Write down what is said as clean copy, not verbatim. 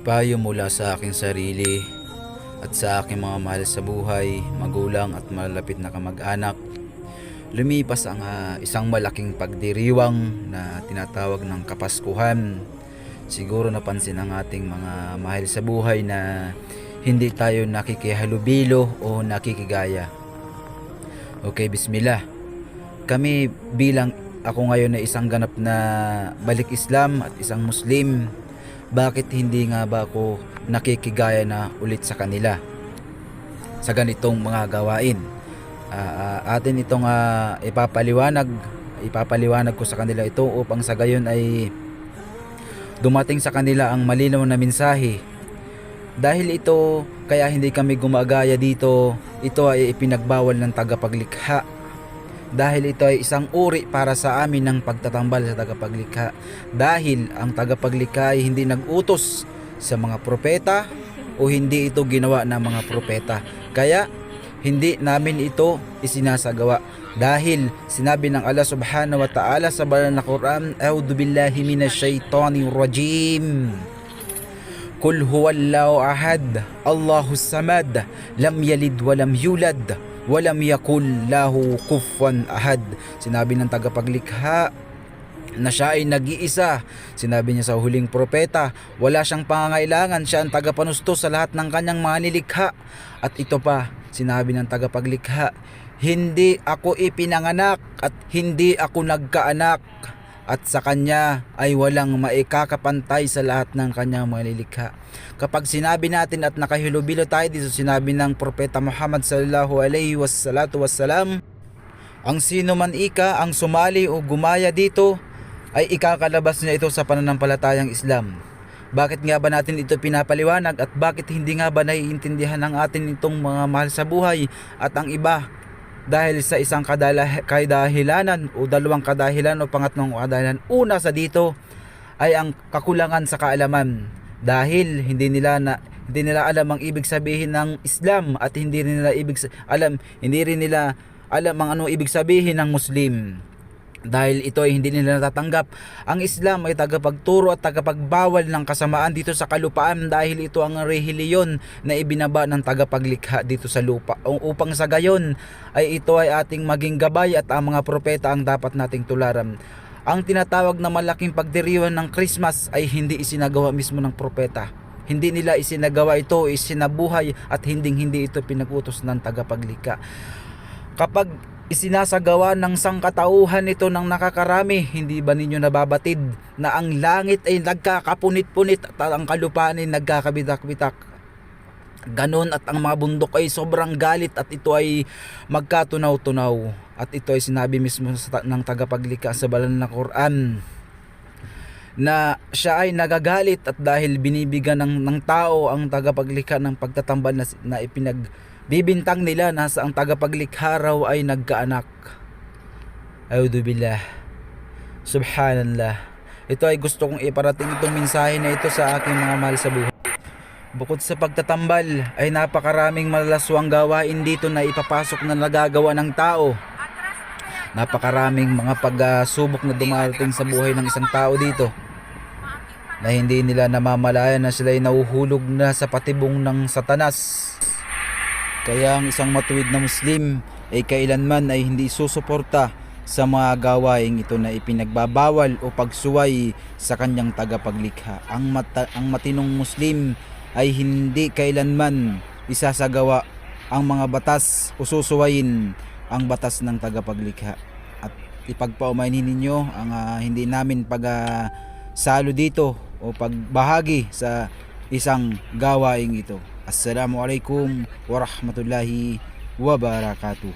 Payo mula sa aking sarili at sa aking mga mahal sa buhay, magulang at malapit na kamag-anak. Lumipas ang isang malaking pagdiriwang na tinatawag ng Kapaskuhan. Siguro napansin ng ating mga mahal sa buhay na hindi tayo nakikihalubilo o nakikigaya. Okay, bismillah. Kami bilang ako ngayon na isang ganap na balik Islam at isang Muslim, bakit hindi nga ba ako nakikigaya na ulit sa kanila sa ganitong mga gawain? Atin itong ipapaliwanag ko sa kanila ito upang sa gayon ay dumating sa kanila ang malinaw na mensahe. Dahil ito, kaya hindi kami gumagaya dito, ito ay ipinagbawal ng tagapaglikha. Dahil ito ay isang uri para sa amin ng pagtatambal sa tagapaglikha. Dahil ang tagapaglikha ay hindi nag-utos sa mga propeta o hindi ito ginawa ng mga propeta. Kaya hindi namin ito isinasagawa. Dahil sinabi ng Allah subhanahu wa ta'ala sa banal na Quran, A'udhu billahi minash shaitanir rajim. Kul huwallahu ahad, Allahus samad, lam yalid walam yulad, walam yakul lahu kufuwan ahad. Sinabi ng tagapaglikha na siya ay nag-iisa. Sinabi niya sa huling propeta, wala siyang pangangailangan, siya ang tagapanusto sa lahat ng kanyang mga nilikha. At ito pa, sinabi ng tagapaglikha, hindi ako ipinanganak at hindi ako nagkaanak, at sa kanya ay walang maikakapantay sa lahat ng kanyang mga nilikha. Kapag sinabi natin at nakahilubilo tayo dito, sinabi ng propeta Muhammad sallallahu alaihi wassalam, ang sino man ang sumali o gumaya dito ay ikakalabas niya ito sa pananampalatayang Islam. Bakit nga ba natin ito pinapaliwanag at bakit hindi nga ba naiintindihan ng atin itong mga mahal sa buhay at ang iba? Dahil sa isang kadahilanan o dalawang kadahilan o pangatlong kadahilan. Una sa dito ay ang kakulangan sa kaalaman. Dahil hindi nila alam ang ibig sabihin ng Islam at hindi rin nila alam ang ano ibig sabihin ng Muslim. Dahil ito ay hindi nila natatanggap. Ang Islam ay tagapagturo at tagapagbawal ng kasamaan dito sa kalupaan, dahil ito ang rehiliyon na ibinaba ng tagapaglikha dito sa lupa. Upang sa gayon ay ito ay ating maging gabay at ang mga propeta ang dapat nating tularan. Ang tinatawag na malaking pagdiriwang ng Christmas ay hindi isinagawa mismo ng propeta. Hindi nila isinagawa ito, isinabuhay at hindi ito pinag-utos ng tagapaglikha. Kapag isinasagawa ng sangkatauhan ito ng nakakarami, hindi ba ninyo nababatid na ang langit ay nagkakapunit-punit at ang kalupaan ay nagkakabitak-bitak? Ganon, at ang mga bundok ay sobrang galit at ito ay magkatunaw-tunaw. At ito ay sinabi mismo ng tagapaglikha sa banal na Quran na siya ay nagagalit, at dahil binibigyan ng tao ang tagapaglikha ng pagtatambal na ipinagbibintang nila na sa ang tagapaglikha raw ay nagkaanak. A'udhu billah, subhanallah. Ito ay gusto kong iparating itong mensahe na ito sa aking mga mahal sa buhay. Bukod sa pagtatambal ay napakaraming malalaswang gawain dito na ipapasok na nagagawa ng tao. Napakaraming mga pagsubok na dumarating sa buhay ng isang tao dito na hindi nila namamalayan na sila ay nahuhulog na sa patibong ng Satanas. Kaya ang isang matuwid na Muslim ay kailanman ay hindi susuporta sa mga gawain ito na ipinagbabawal o pagsuway sa kanyang tagapaglikha. Ang matinong Muslim ay hindi kailanman isasagawa ang mga batas o susuwayin ang batas ng tagapaglikha. At ipagpaumainin ninyo ang hindi namin salo dito o pagbahagi sa isang gawain ito. Assalamualaikum warahmatullahi wabarakatuh.